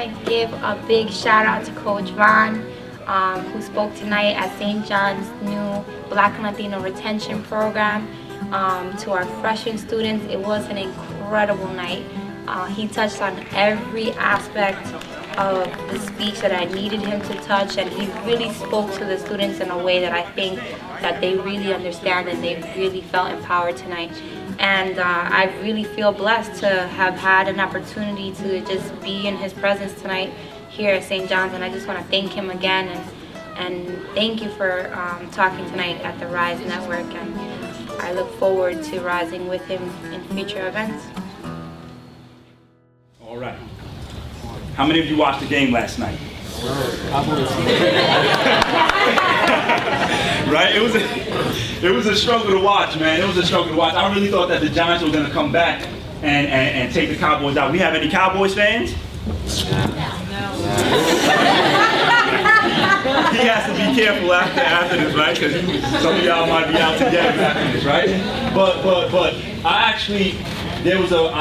to give a big shout out to Coach Vaughn, who spoke tonight at St. John's new Black and Latino retention program. To our freshman students, it was an incredible night. He touched on every aspect of the speech that I needed him to touch, and he really spoke to the students in a way that I think that they really understand and they really felt empowered tonight. And I really feel blessed to have had an opportunity to just be in his presence tonight here at St. John's, and I just want to thank him again and thank you for talking tonight at the Rise Network, and I look forward to rising with him in future events. All right. How many of you watched the game last night? Right? It was a struggle to watch, man. It was a struggle to watch. I really thought that the Giants were going to come back and take the Cowboys out. We have any Cowboys fans? No. He has to be careful after this, right? Because some of y'all might be out to get him after this, right? But I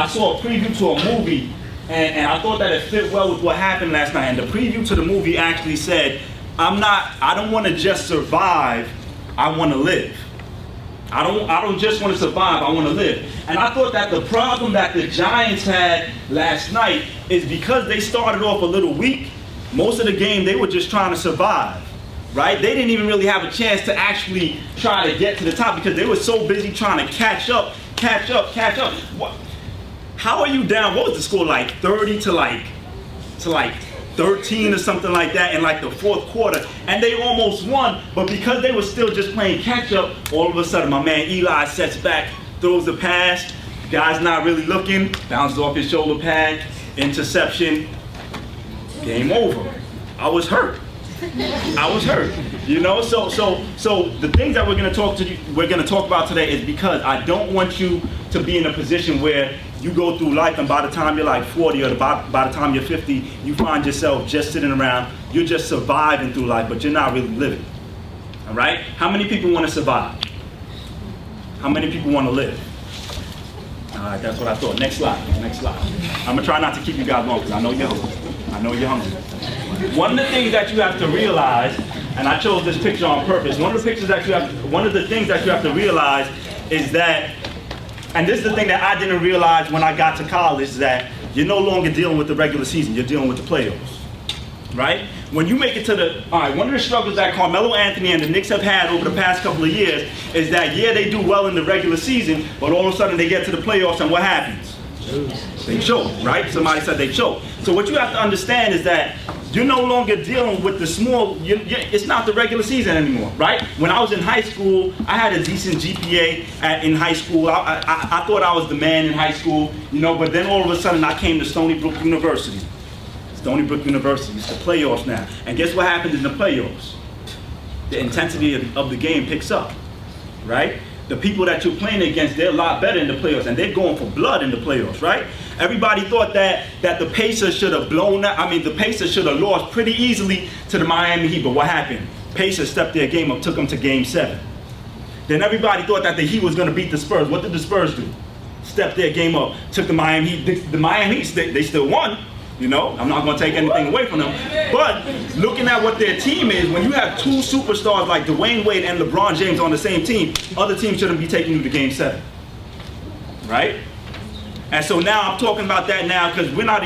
saw a preview to a movie, and I thought that it fit well with what happened last night. And the preview to the movie actually said, I don't want to just survive, I want to live. I don't just want to survive, I want to live. And I thought that the problem that the Giants had last night is because they started off a little weak. Most of the game they were just trying to survive, right? They didn't even really have a chance to actually try to get to the top because they were so busy trying to catch up. How are you down? What was the score, like 30 to like 13 or something like that in like the fourth quarter? And they almost won, but because they were still just playing catch up, all of a sudden my man Eli sets back, throws the pass, guy's not really looking, bounces off his shoulder pad, interception, game over. I was hurt. You know, so the things that we're gonna talk about today is because I don't want you to be in a position where you go through life and by the time you're like 40 or by the time you're 50, you find yourself just sitting around, you're just surviving through life, but you're not really living. All right? How many people want to survive? How many people want to live? All right, that's what I thought. Next slide. I'm gonna try not to keep you guys long because I know you're hungry. One of the things that you have to realize, and I chose this picture on purpose, one of the things that you have to realize is that, and this is the thing that I didn't realize when I got to college, is that you're no longer dealing with the regular season, you're dealing with the playoffs, right? When you make it to one of the struggles that Carmelo Anthony and the Knicks have had over the past couple of years is that, yeah, they do well in the regular season, but all of a sudden they get to the playoffs and what happens? They choke, right? Somebody said they choke. So what you have to understand is that you're no longer dealing with the small, it's not the regular season anymore, right? When I was in high school, I had a decent GPA in high school. I thought I was the man in high school, you know, but then all of a sudden I came to Stony Brook University. It's the playoffs now. And guess what happens in the playoffs? The intensity of the game picks up, right? The people that you're playing against, they're a lot better in the playoffs, and they're going for blood in the playoffs, right? Everybody thought that the Pacers should have the Pacers should have lost pretty easily to the Miami Heat, but what happened? Pacers stepped their game up, took them to Game 7. Then everybody thought that the Heat was going to beat the Spurs. What did the Spurs do? Stepped their game up, took the Miami Heat. The Miami Heat, they still won. You know, I'm not going to take anything away from them. But looking at what their team is, when you have two superstars like Dwayne Wade and LeBron James on the same team, other teams shouldn't be taking you to Game 7, right? And so now I'm talking about that now because we're not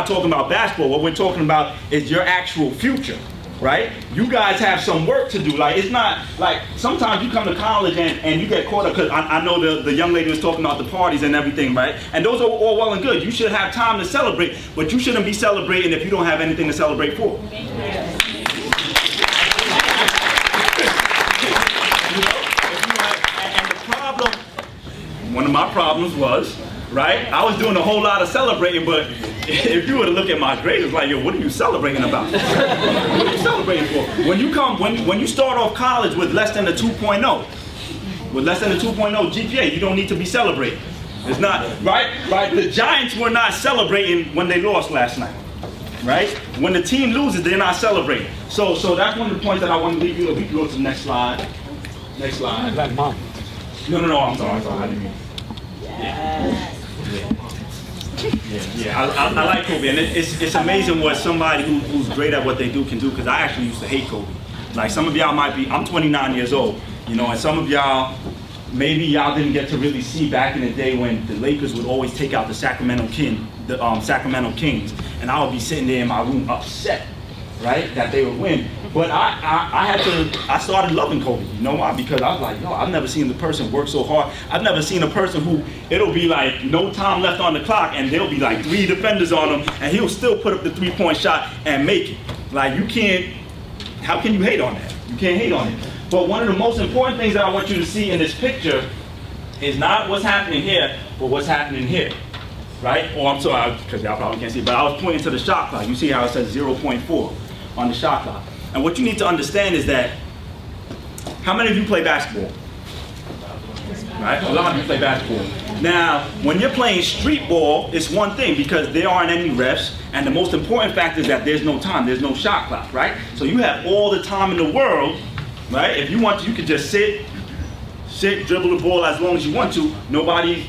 talking about basketball. What we're talking about is your actual future, right? You guys have some work to do. Like, it's not like sometimes you come to college and you get caught up because I know the young lady was talking about the parties and everything, right? And those are all well and good. You should have time to celebrate, but you shouldn't be celebrating if you don't have anything to celebrate for. And the problem, one of my problems was, right? I was doing a whole lot of celebrating, but if you were to look at my grades, it's like, yo, what are you celebrating about? What are you celebrating for? When you start off college with less than a 2.0, GPA, you don't need to be celebrating. It's not, right? The Giants were not celebrating when they lost last night, right? When the team loses, they're not celebrating. So that's one of the points that I want to leave you. We can go to the next slide. Next slide. No, I'm sorry. I didn't mean. Yeah. Yeah, I like Kobe, and it's amazing what somebody who's great at what they do can do, because I actually used to hate Kobe. Like some of y'all might be, I'm 29 years old, you know, and some of y'all, maybe y'all didn't get to really see back in the day when the Lakers would always take out the Sacramento Kings, and I would be sitting there in my room upset, right, that they would win. But I started loving Kobe. You know why? Because I was like, yo, I've never seen the person work so hard. I've never seen a person who, it'll be like no time left on the clock and there'll be like 3 defenders on him and he'll still put up the 3-point shot and make it. Like you can't, how can you hate on that? You can't hate on it. But one of the most important things that I want you to see in this picture is not what's happening here, but what's happening here. Right? Oh, I'm sorry, because y'all probably can't see, but I was pointing to the shot clock. You see how it says 0.4 on the shot clock. And what you need to understand is that, how many of you play basketball? Right? A lot of you play basketball. Now, when you're playing street ball, it's one thing because there aren't any refs, and the most important fact is that there's no time, there's no shot clock, right? So you have all the time in the world, right? If you want to, you can just sit, dribble the ball as long as you want to. Nobody's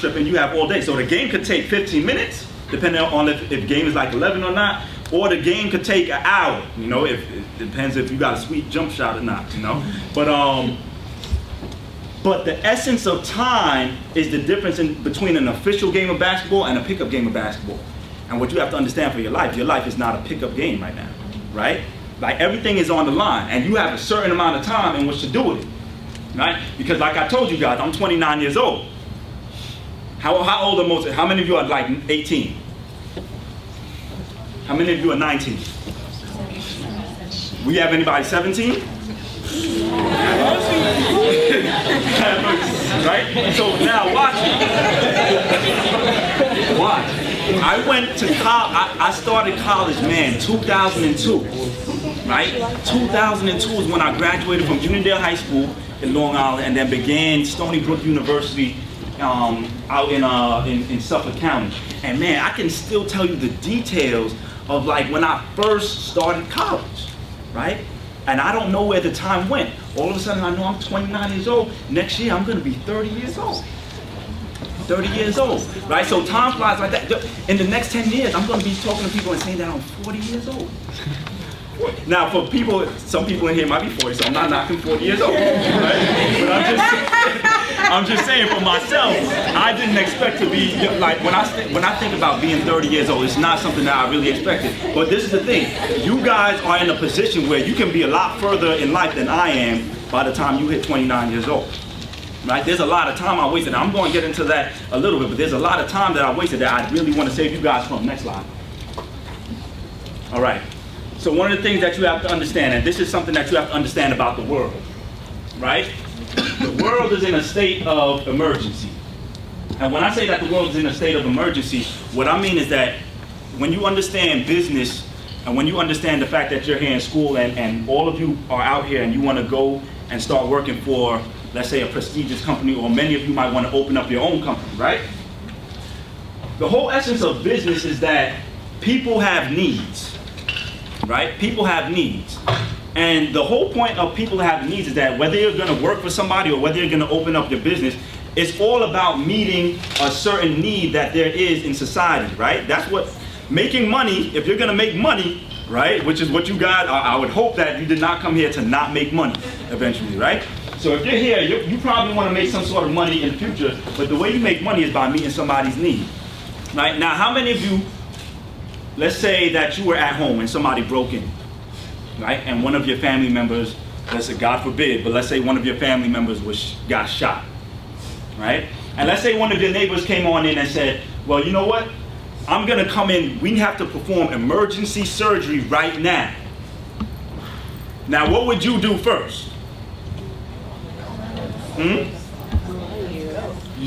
tripping, you have all day. So the game could take 15 minutes, depending on if the game is like 11 or not, or the game could take an hour, you know, it depends if you got a sweet jump shot or not, you know. But the essence of time is the difference between an official game of basketball and a pickup game of basketball. And what you have to understand for your life is not a pickup game right now, right? Like everything is on the line and you have a certain amount of time in which to do with it, right? Because like I told you guys, I'm 29 years old. How old are most? How many of you are like 18? How many of you are 19? We have anybody 17? Right? So now watch. Watch. I went to college, I started college, man, 2002. Right? 2002 is when I graduated from Uniondale High School in Long Island and then began Stony Brook University out in Suffolk County. And man, I can still tell you the details of like when I first started college, right? And I don't know where the time went. All of a sudden I know I'm 29 years old. Next year I'm gonna be 30 years old. 30 years old, right? So time flies like that. In the next 10 years, I'm gonna be talking to people and saying that I'm 40 years old. Now for people, some people in here might be 40, so I'm not knocking 40 years old, right? But I'm just saying for myself, I didn't expect to be, like when I think about being 30 years old, it's not something that I really expected. But this is the thing, you guys are in a position where you can be a lot further in life than I am by the time you hit 29 years old. Right? There's a lot of time I wasted. I'm going to get into that a little bit, but there's a lot of time that I wasted that I really want to save you guys from. Next slide. All right. So one of the things that you have to understand, and this is something that you have to understand about the world, right? The world is in a state of emergency. And when I say that the world is in a state of emergency, what I mean is that when you understand business and when you understand the fact that you're here in school and all of you are out here and you want to go and start working for, let's say, a prestigious company, or many of you might want to open up your own company, right? The whole essence of business is that people have needs. Right? People have needs. And the whole point of people having needs is that whether you're going to work for somebody or whether you're going to open up your business, it's all about meeting a certain need that there is in society, right? That's what, making money, if you're going to make money, right, which is what you got, I would hope that you did not come here to not make money eventually, right? So if you're here, you probably want to make some sort of money in the future, but the way you make money is by meeting somebody's need, right? Now, how many of you, let's say that you were at home and somebody broke in, right? And one of your family members, let's say, God forbid, but let's say one of your family members got shot, right? And let's say one of your neighbors came on in and said, well, you know what? I'm gonna come in, we have to perform emergency surgery right now. Now, what would you do first? You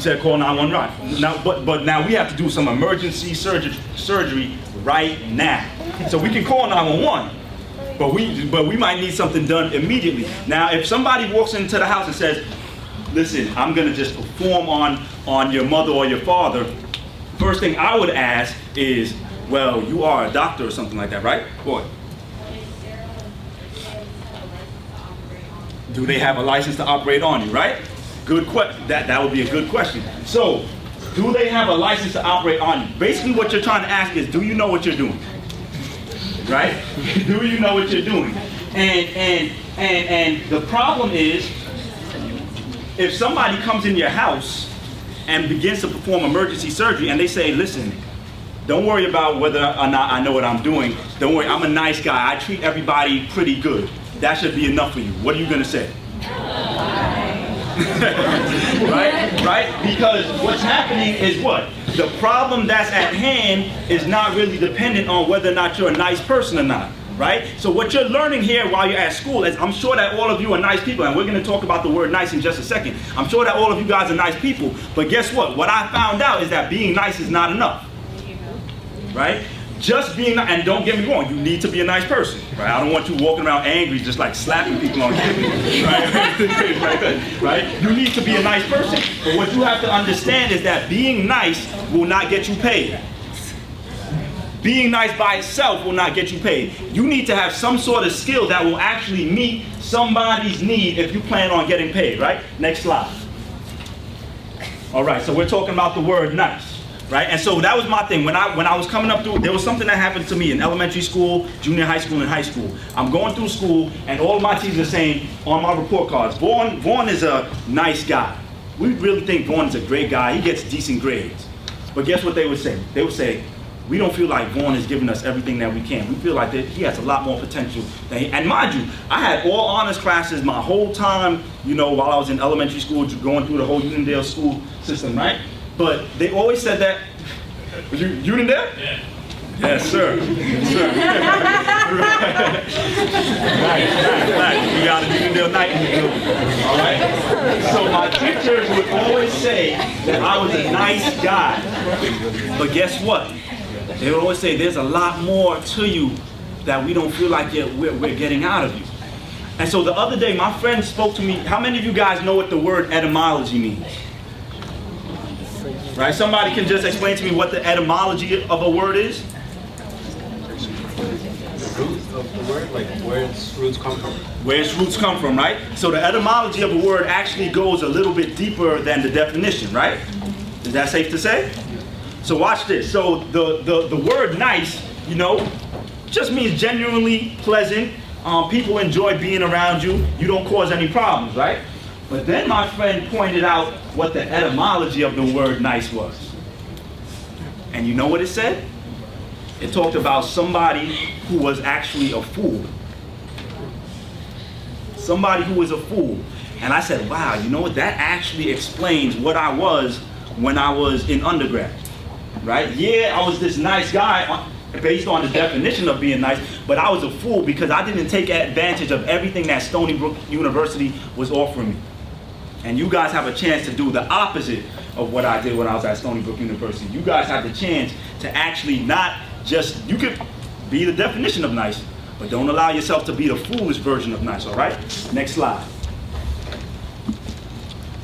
said call 911. Now, but now we have to do some emergency surgery right now. So we can call 911, but we might need something done immediately. Now, if somebody walks into the house and says, listen, I'm gonna just perform on your mother or your father, first thing I would ask is, well, you are a doctor or something like that, right? Boy. Do they have a license to operate on you, right? Good question. That would be a good question. So, Do they have a license to operate on you? Basically what you're trying to ask is, do you know what you're doing? Right? Do you know what you're doing? And the problem is, if somebody comes in your house and begins to perform emergency surgery and they say, listen, don't worry about whether or not I know what I'm doing. Don't worry, I'm a nice guy. I treat everybody pretty good. That should be enough for you. What are you going to say? Right? Because what's happening is what? The problem that's at hand is not really dependent on whether or not you're a nice person or not. Right? So what you're learning here while you're at school is, I'm sure that all of you are nice people, and we're going to talk about the word nice in just a second. I'm sure that all of you guys are nice people, but guess what? What I found out is that being nice is not enough. Right? Just being nice, and don't get me wrong, you need to be a nice person. Right? I don't want you walking around angry, just like slapping people on the right? Right? You need to be a nice person. But what you have to understand is that being nice will not get you paid. Being nice by itself will not get you paid. You need to have some sort of skill that will actually meet somebody's need if you plan on getting paid, right? Next slide. All right, so we're talking about the word nice, right? And so that was my thing. When I was coming up through, there was something that happened to me in elementary school, junior high school, and high school. I'm going through school, and all of my teachers are saying on my report cards, Vaughn is a nice guy. We really think Vaughn is a great guy. He gets decent grades. But guess what they would say? They would say, we don't feel like Vaughn is giving us everything that we can. We feel like that he has a lot more potential than he, and mind you, I had all honors classes my whole time, you know, while I was in elementary school, going through the whole Unionville school system, right? But they always said that, was you Unionville? Yeah. Yes, sir. Yes, sir. right. We got a Unionville night in the building. All right? So my teachers would always say that I was a nice guy. But guess what? They would always say, there's a lot more to you that we don't feel like we're getting out of you. And so the other day, my friend spoke to me. How many of you guys know what the word etymology means? Right? Somebody can just explain to me what the etymology of a word is? The root of the word, like where its roots come from. Where its roots come from, right? So the etymology of a word actually goes a little bit deeper than the definition, right? Is that safe to say? So watch this. So the word nice, you know, just means genuinely pleasant. People enjoy being around you. You don't cause any problems, right? But then my friend pointed out what the etymology of the word nice was. And you know what it said? It talked about somebody who was actually a fool. Somebody who was a fool. And I said, wow, you know what? That actually explains what I was when I was in undergrad. Right? Yeah, I was this nice guy based on the definition of being nice, but I was a fool because I didn't take advantage of everything that Stony Brook University was offering me. And you guys have a chance to do the opposite of what I did when I was at Stony Brook University. You guys have the chance to actually not just, you could be the definition of nice, but don't allow yourself to be the foolish version of nice, all right? Next slide.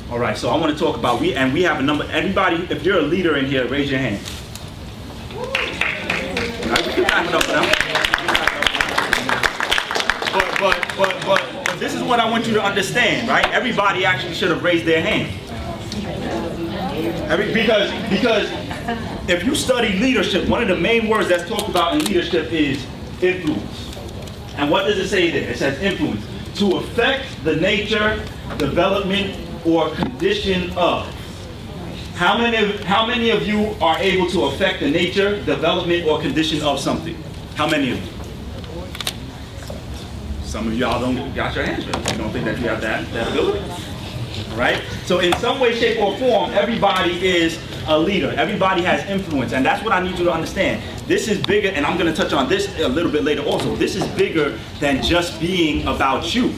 All right, so I want to talk about, we have a number, everybody, if you're a leader in here, raise your hand. All right, we can clap it up for them. But this is what I want you to understand, right? Everybody actually should have raised their hand. Because if you study leadership, one of the main words that's talked about in leadership is influence. And what does it say there? It says influence. To affect the nature, development, or condition of. How many of you are able to affect the nature, development, or condition of something? How many of you? Some of y'all don't got your hands raised. You don't think that you have that ability? Right? So in some way, shape, or form, everybody is a leader. Everybody has influence, and that's what I need you to understand. This is bigger, and I'm going to touch on this a little bit later also. This is bigger than just being about you,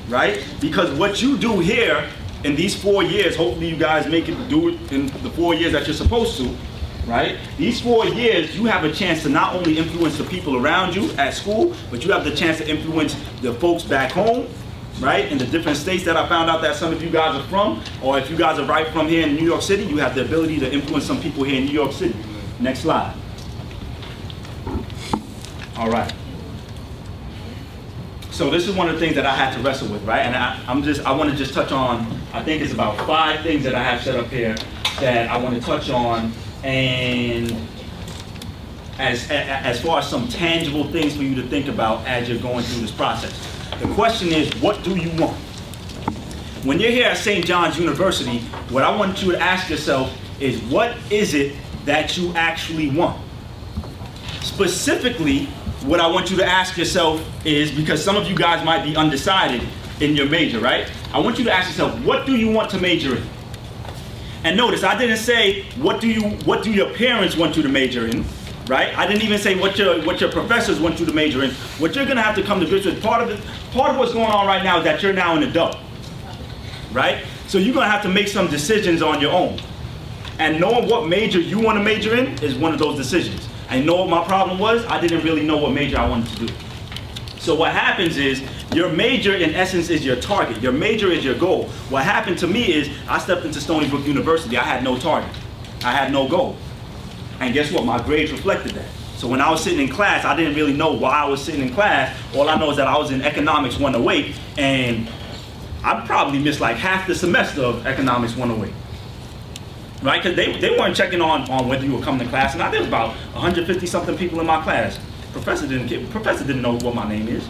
right? Because what you do here in these 4 years, hopefully you guys do it in the 4 years that you're supposed to, right? These 4 years, you have a chance to not only influence the people around you at school, but you have the chance to influence the folks back home, right? In the different states that I found out that some of you guys are from, or if you guys are right from here in New York City, you have the ability to influence some people here in New York City. Next slide. All right. So this is one of the things that I had to wrestle with, right? And I want to just touch on, I think it's about 5 things that I have set up here that I want to touch on, and as far as some tangible things for you to think about as you're going through this process. The question is, what do you want? When you're here at St. John's University, what I want you to ask yourself is, what is it that you actually want? Specifically, what I want you to ask yourself is, because some of you guys might be undecided in your major, right? I want you to ask yourself, what do you want to major in? And notice, I didn't say, what do your parents want you to major in, right? I didn't even say what your professors want you to major in. What you're gonna have to come to grips with, part of what's going on right now is that you're now an adult, right? So you're gonna have to make some decisions on your own. And knowing what major you want to major in is one of those decisions. And know what my problem was? I didn't really know what major I wanted to do. So what happens is, your major in essence is your target. Your major is your goal. What happened to me is, I stepped into Stony Brook University. I had no target. I had no goal. And guess what? My grades reflected that. So when I was sitting in class, I didn't really know why I was sitting in class. All I know is that I was in Economics 108, and I probably missed like half the semester of Economics 108. Right? Because they weren't checking on whether you were coming to class. And there was about 150 something people in my class. Professor didn't know what my name is.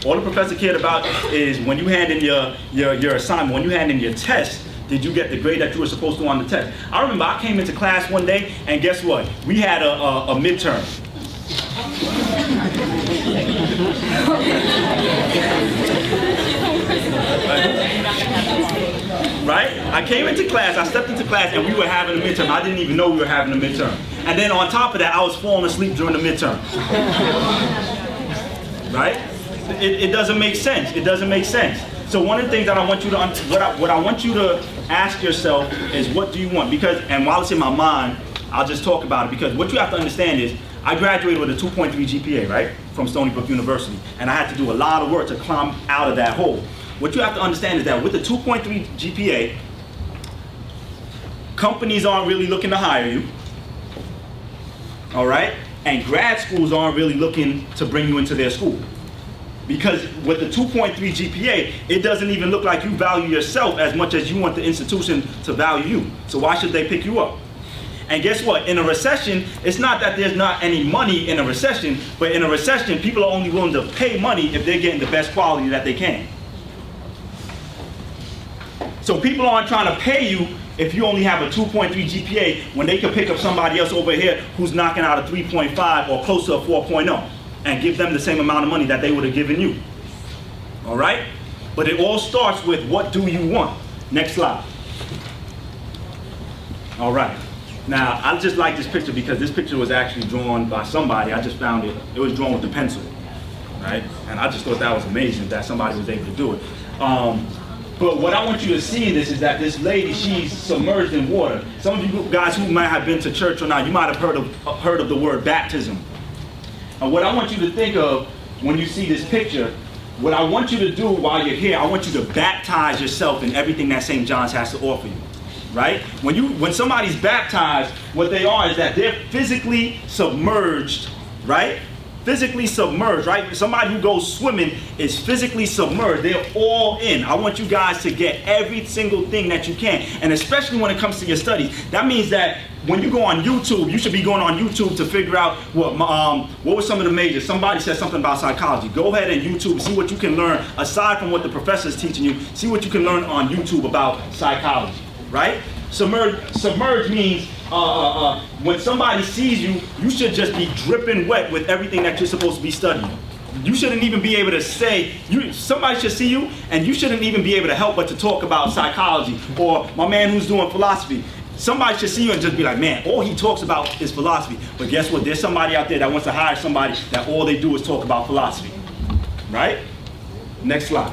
All the professor cared about is when you hand in your assignment, when you hand in your test, did you get the grade that you were supposed to on the test? I remember I came into class one day, and guess what? We had a midterm. Right? I came into class, I stepped into class, and we were having a midterm. I didn't even know we were having a midterm. And then on top of that, I was falling asleep during the midterm. Right? It doesn't make sense. It doesn't make sense. So one of the things that I want you to, what I want you to ask yourself is, what do you want? Because, and while it's in my mind, I'll just talk about it, because what you have to understand is, I graduated with a 2.3 GPA, right? From Stony Brook University. And I had to do a lot of work to climb out of that hole. What you have to understand is that with the 2.3 GPA, companies aren't really looking to hire you, all right? And grad schools aren't really looking to bring you into their school. Because with the 2.3 GPA, it doesn't even look like you value yourself as much as you want the institution to value you. So why should they pick you up? And guess what? In a recession, it's not that there's not any money in a recession, but in a recession, people are only willing to pay money if they're getting the best quality that they can. So people aren't trying to pay you if you only have a 2.3 GPA when they can pick up somebody else over here who's knocking out a 3.5 or close to a 4.0 and give them the same amount of money that they would have given you. All right? But it all starts with, what do you want? Next slide. All right. Now, I just like this picture because this picture was actually drawn by somebody. I just found it. It was drawn with a pencil, right? And I just thought that was amazing that somebody was able to do it. But what I want you to see in this is that this lady, she's submerged in water. Some of you guys who might have been to church or not, you might have heard of the word baptism. And what I want you to think of when you see this picture, what I want you to do while you're here, I want you to baptize yourself in everything that St. John's has to offer you. Right? When somebody's baptized, what they are is that they're physically submerged, right? Physically submerged, right? Somebody who goes swimming is physically submerged. They're all in. I want you guys to get every single thing that you can. And especially when it comes to your studies, that means that when you go on YouTube, you should be going on YouTube to figure out what were some of the majors. Somebody said something about psychology. Go ahead and YouTube, see what you can learn aside from what the professor is teaching you. See what you can learn on YouTube about psychology. Right? Submerge means when somebody sees you, you should just be dripping wet with everything that you're supposed to be studying. You shouldn't even be able to say, somebody should see you, and you shouldn't even be able to help but to talk about psychology, or my man who's doing philosophy. Somebody should see you and just be like, man, all he talks about is philosophy. But guess what? There's somebody out there that wants to hire somebody that all they do is talk about philosophy. Right? Next slide.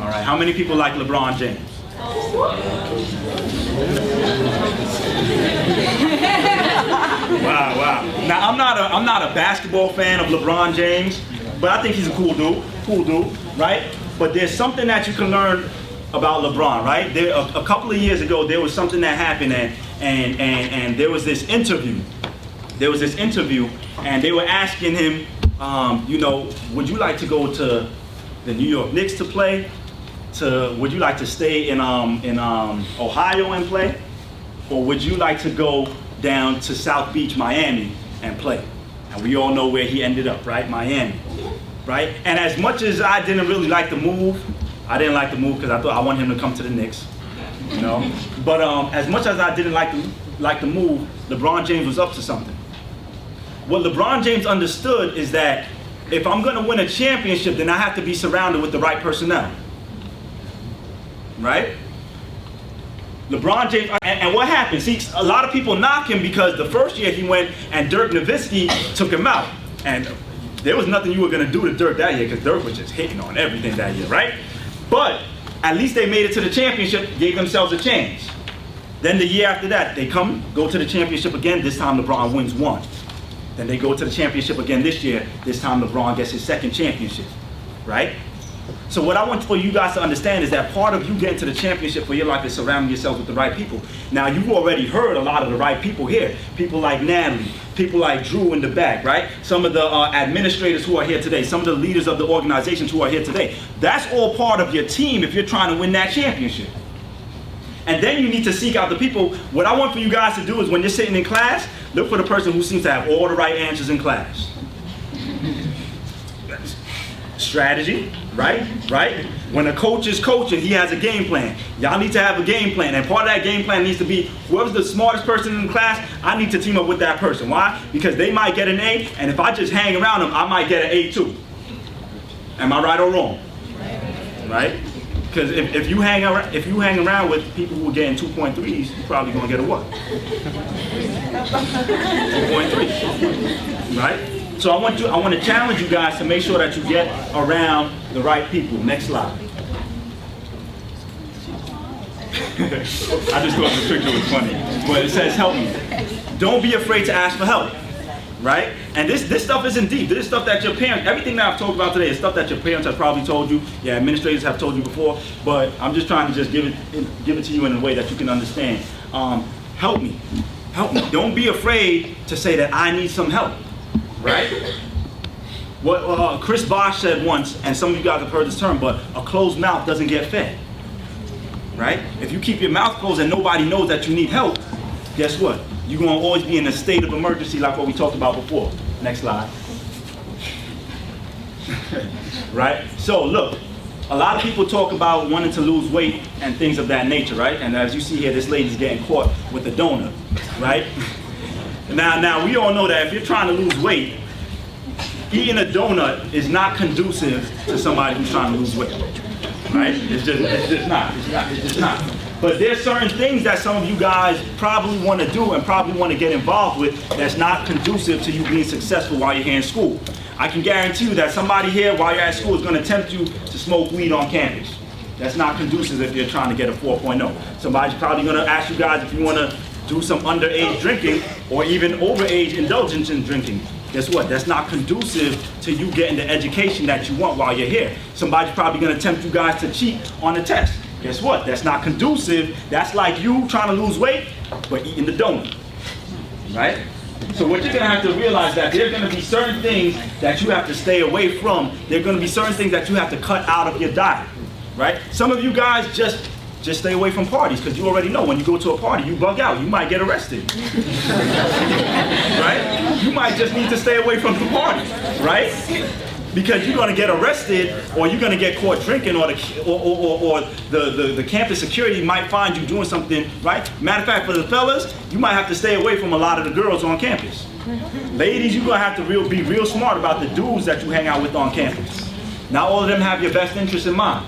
All right, how many people like LeBron James? Wow. Now, I'm not a basketball fan of LeBron James, but I think he's a cool dude, right? But there's something that you can learn about LeBron, right? A couple of years ago, there was something that happened, and there was this interview. And they were asking him, would you like to go to the New York Knicks to play? would you like to stay in Ohio and play, or would you like to go down to South Beach, Miami, and play? And we all know where he ended up, right? Miami, right? And as much as I didn't really like the move, I didn't like the move because I thought I wanted him to come to the Knicks, you know. But as much as I didn't like the move, LeBron James was up to something. What LeBron James understood is that if I'm going to win a championship, then I have to be surrounded with the right personnel. Right? LeBron James, and what happened? See, a lot of people knock him because the first year he went and Dirk Nowitzki took him out. And there was nothing you were going to do to Dirk that year because Dirk was just hitting on everything that year, right? But at least they made it to the championship, gave themselves a chance. Then the year after that, they go to the championship again. This time LeBron wins one. Then they go to the championship again this year. This time LeBron gets his second championship, right? So what I want for you guys to understand is that part of you getting to the championship for your life is surrounding yourself with the right people. Now, you've already heard a lot of the right people here. People like Natalie, people like Drew in the back, right? Some of the administrators who are here today, some of the leaders of the organizations who are here today. That's all part of your team if you're trying to win that championship. And then you need to seek out the people. What I want for you guys to do is when you're sitting in class, look for the person who seems to have all the right answers in class. Strategy, right? When a coach is coaching, he has a game plan. Y'all need to have a game plan, and part of that game plan needs to be whoever's the smartest person in the class, I need to team up with that person. Why? Because they might get an A, and if I just hang around them, I might get an A too. Am I right or wrong? Right? Because if you hang around with people who are getting 2.3s, you're probably gonna get a what? 2.3, right? So I want to challenge you guys to make sure that you get around the right people. Next slide. I just thought the picture was funny, but it says help me. Don't be afraid to ask for help, right? And this stuff isn't deep. This is stuff that your parents, everything that I've talked about today is stuff that your parents have probably told you, your administrators have told you before, but I'm just trying to just give it to you in a way that you can understand. Help me. Don't be afraid to say that I need some help. Right? What Chris Bosh said once, and some of you guys have heard this term, but a closed mouth doesn't get fed. Right? If you keep your mouth closed and nobody knows that you need help, guess what? You're going to always be in a state of emergency like what we talked about before. Next slide. Right? So look, a lot of people talk about wanting to lose weight and things of that nature, right? And as you see here, this lady's getting caught with a donut, right? Now we all know that if you're trying to lose weight, eating a donut is not conducive to somebody who's trying to lose weight, right? It's just not. But there's certain things that some of you guys probably want to do and probably want to get involved with that's not conducive to you being successful while you're here in school. I can guarantee you that somebody here while you're at school is going to tempt you to smoke weed on campus. That's not conducive if you're trying to get a 4.0. Somebody's probably going to ask you guys if you want to do some underage drinking or even overage indulgence in drinking. Guess what? That's not conducive to you getting the education that you want while you're here. Somebody's probably going to tempt you guys to cheat on the test. Guess what? That's not conducive. That's like you trying to lose weight but eating the donut, right? So what you're going to have to realize that there are going to be certain things that you have to stay away from. There are going to be certain things that you have to cut out of your diet, right? Some of you guys just stay away from parties because you already know when you go to a party, you bug out, you might get arrested. Right? You might just need to stay away from the party, right? Because you're going to get arrested or you're going to get caught drinking or the campus security might find you doing something, right? Matter of fact, for the fellas, you might have to stay away from a lot of the girls on campus. Ladies, you're going to have to be real smart about the dudes that you hang out with on campus. Not all of them have your best interest in mind.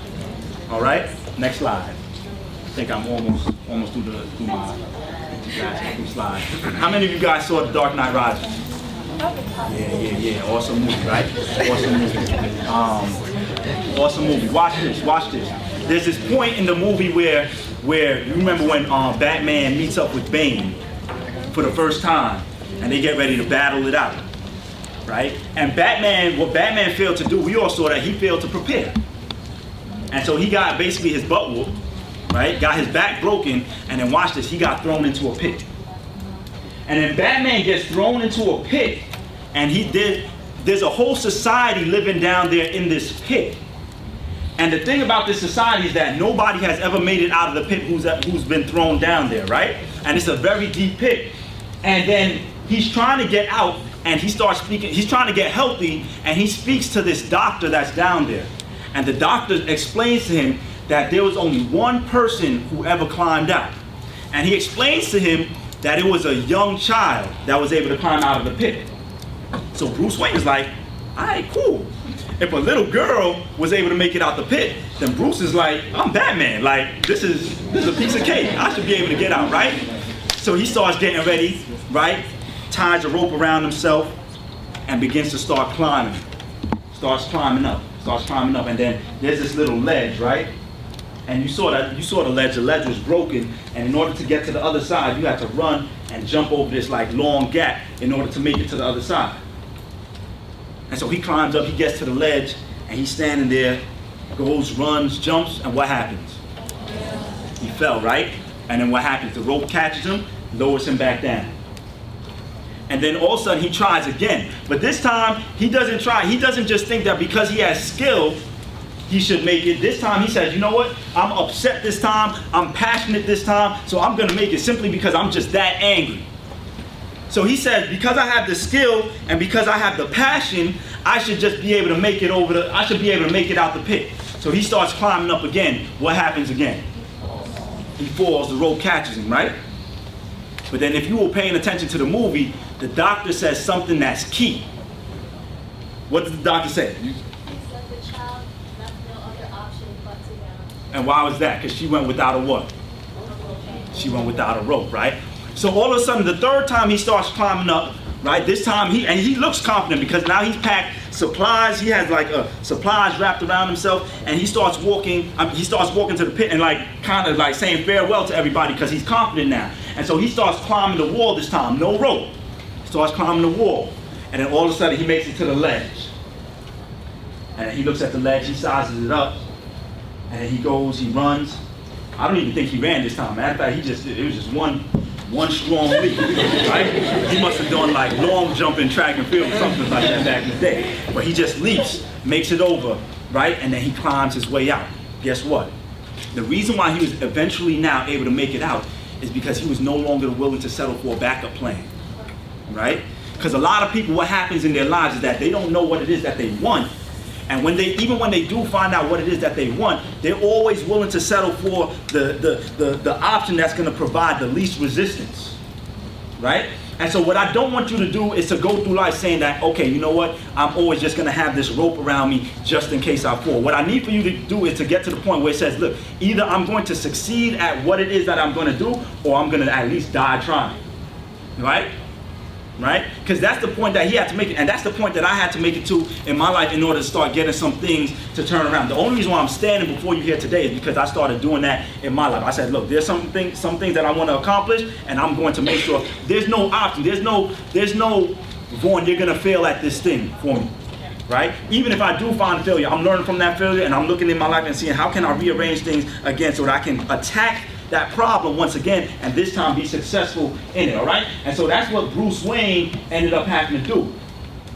All right? Next slide. I think I'm almost through my slide. How many of you guys saw The Dark Knight Rises? Yeah. Awesome movie, right? Awesome movie. Watch this. There's this point in the movie where you remember when Batman meets up with Bane for the first time, and they get ready to battle it out, right? And what Batman failed to do, we all saw that he failed to prepare. And so he got basically his butt whooped, right? Got his back broken, and then watch this, he got thrown into a pit. And then Batman gets thrown into a pit, and there's a whole society living down there in this pit. And the thing about this society is that nobody has ever made it out of the pit who's been thrown down there, right? And it's a very deep pit. And then he's trying to get out, and he starts speaking, he's trying to get healthy, and he speaks to this doctor that's down there. And the doctor explains to him that there was only one person who ever climbed out. And he explains to him that it was a young child that was able to climb out of the pit. So Bruce Wayne is like, all right, cool. If a little girl was able to make it out the pit, then Bruce is like, I'm Batman. Like, this is a piece of cake. I should be able to get out, right? So he starts getting ready, right? Ties a rope around himself and begins to start climbing. Starts climbing up, and then there's this little ledge, right? And you saw the ledge was broken, and in order to get to the other side, you had to run and jump over this like long gap in order to make it to the other side. And so he climbs up, he gets to the ledge, and he's standing there, goes, runs, jumps, and what happens? He fell, right? And then what happens? The rope catches him, lowers him back down. And then all of a sudden he tries again. But this time, he doesn't try. He doesn't just think that because he has skill, he should make it. This time he says, you know what? I'm upset this time, I'm passionate this time, so I'm gonna make it simply because I'm just that angry. So he says, because I have the skill and because I have the passion, I should just be able to make it I should be able to make it out the pit. So he starts climbing up again. What happens again? He falls, the rope catches him, right? But then if you were paying attention to the movie, the doctor says something that's key. What does the doctor say? He said the child left no other option but to go. And why was that? Because she went without a what? She went without a rope, right? So all of a sudden, the third time he starts climbing up, right? This time he looks confident because now he's packed supplies. He has like supplies wrapped around himself, and he starts walking. He starts walking to the pit and like kind of like saying farewell to everybody because he's confident now. And so he starts climbing the wall this time, no rope. He starts climbing the wall, and then all of a sudden he makes it to the ledge. And he looks at the ledge, he sizes it up, and then he goes, he runs. I don't even think he ran this time. Matter of fact, it was just one strong leap, right? He must have done like long jumping track and field or something like that back in the day. But he just leaps, makes it over, right? And then he climbs his way out. Guess what? The reason why he was eventually now able to make it out is because he was no longer willing to settle for a backup plan, right? Because a lot of people, what happens in their lives is that they don't know what it is that they want. And even when they do find out what it is that they want, they're always willing to settle for the option that's going to provide the least resistance, right? And so what I don't want you to do is to go through life saying that, okay, you know what? I'm always just going to have this rope around me just in case I fall. What I need for you to do is to get to the point where it says, look, either I'm going to succeed at what it is that I'm going to do, or I'm going to at least die trying, right? Right? Because that's the point that he had to make it, and that's the point that I had to make it to in my life in order to start getting some things to turn around. The only reason why I'm standing before you here today is because I started doing that in my life. I said, look, there's some things that I want to accomplish, and I'm going to make sure there's no option, there's no, Vaughn, you're gonna fail at this thing for me, right? Even if I do find failure, I'm learning from that failure, and I'm looking in my life and seeing how can I rearrange things again so that I can attack that problem once again, and this time be successful in it, all right? And so that's what Bruce Wayne ended up having to do,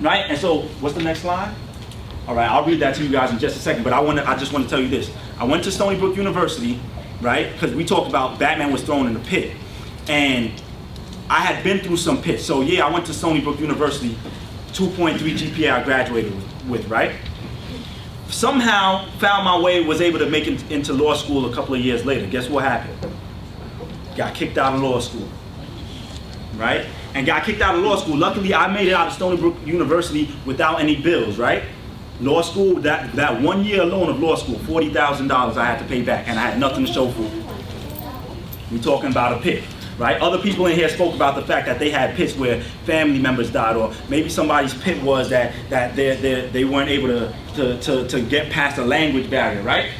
right? And so, what's the next slide? All right, I'll read that to you guys in just a second, but I just want to tell you this. I went to Stony Brook University, right? Because we talked about Batman was thrown in the pit, and I had been through some pits. So yeah, I went to Stony Brook University, 2.3 GPA I graduated with, right? Somehow found my way, was able to make it into law school a couple of years later. Guess what happened? Got kicked out of law school, right? And got kicked out of law school. Luckily, I made it out of Stony Brook University without any bills, right? Law school, that 1 year alone of law school, $40,000 I had to pay back, and I had nothing to show for it. We're talking about a pit, right? Other people in here spoke about the fact that they had pits where family members died, or maybe somebody's pit was that they weren't able to get past the language barrier, right?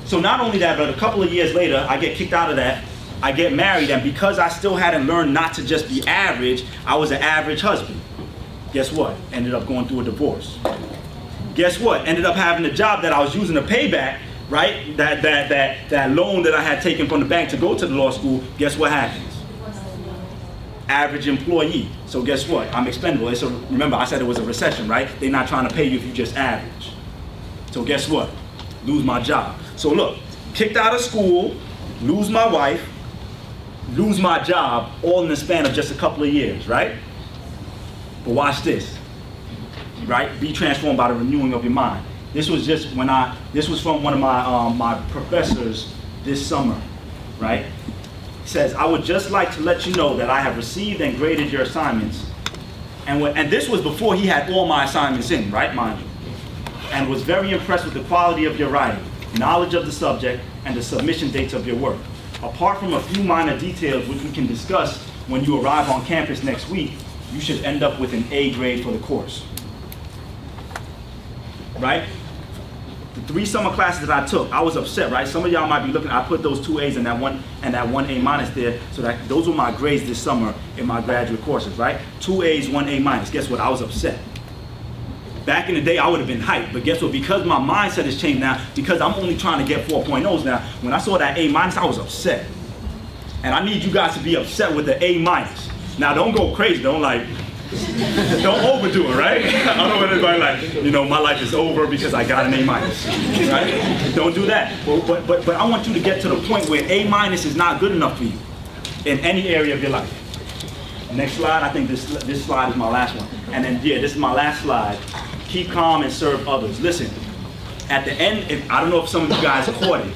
So not only that, but a couple of years later, I get kicked out of that, I get married, and because I still hadn't learned not to just be average, I was an average husband. Guess what? Ended up going through a divorce. Guess what? Ended up having a job that I was using to pay back, right? That loan that I had taken from the bank to go to the law school. Guess what happens? Average employee. So guess what? I'm expendable. Remember, I said it was a recession, right? They're not trying to pay you if you just average. So guess what? lose my job. So look, kicked out of school, lose my wife, lose my job, all in the span of just a couple of years, right? But watch this, right? Be transformed by the renewing of your mind. This was just this was from one of my professors this summer, right? He says, I would just like to let you know that I have received and graded your assignments. And this was before he had all my assignments in, right, mind you. And was very impressed with the quality of your writing, knowledge of the subject, and the submission dates of your work. Apart from a few minor details which we can discuss when you arrive on campus next week, you should end up with an A grade for the course. Right? The 3 summer classes that I took, I was upset, right? Some of y'all might be looking, I put those 2 A's and that one A minus there, so that those were my grades this summer in my graduate courses, right? 2 A's, 1 A minus. Guess what? I was upset. Back in the day, I would have been hyped, but guess what? Because my mindset has changed now, because I'm only trying to get 4.0s now, when I saw that A minus, I was upset. And I need you guys to be upset with the A minus. Now, don't go crazy, don't overdo it, right? I don't want anybody like, my life is over because I got an A minus, right? Don't do that. But I want you to get to the point where A minus is not good enough for you in any area of your life. Next slide, I think this slide is my last one. And then, yeah, this is my last slide. Keep calm and serve others. Listen, at the end, I don't know if some of you guys caught it,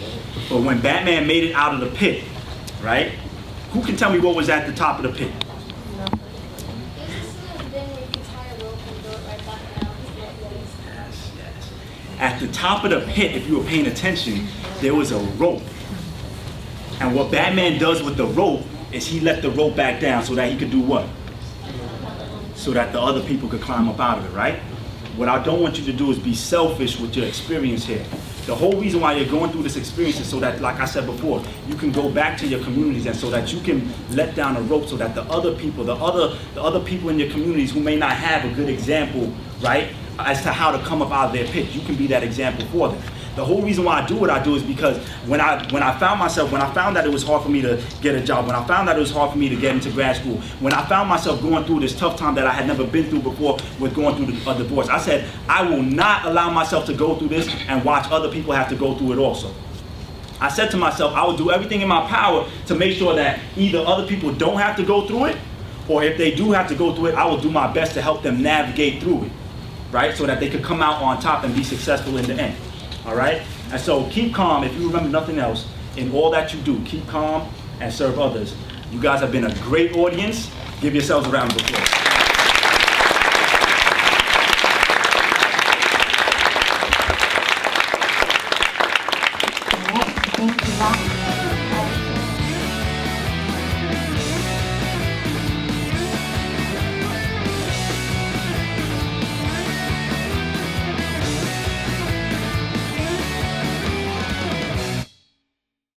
but when Batman made it out of the pit, right? Who can tell me what was at the top of the pit? Yes. At the top of the pit, if you were paying attention, there was a rope. And what Batman does with the rope is he let the rope back down so that he could do what? So that the other people could climb up out of it, right? What I don't want you to do is be selfish with your experience here. The whole reason why you're going through this experience is so that, like I said before, you can go back to your communities and so that you can let down a rope so that the other people, the other people in your communities who may not have a good example, right, as to how to come up out of their pit, you can be that example for them. The whole reason why I do what I do is because when I found that it was hard for me to get a job, when I found that it was hard for me to get into grad school, when I found myself going through this tough time that I had never been through before with going through a divorce, I said, I will not allow myself to go through this and watch other people have to go through it also. I said to myself, I will do everything in my power to make sure that either other people don't have to go through it, or if they do have to go through it, I will do my best to help them navigate through it, right? So that they could come out on top and be successful in the end. All right? And so keep calm. If you remember nothing else, in all that you do, keep calm and serve others. You guys have been a great audience. Give yourselves a round of applause. All right. Thank you, Vaughn.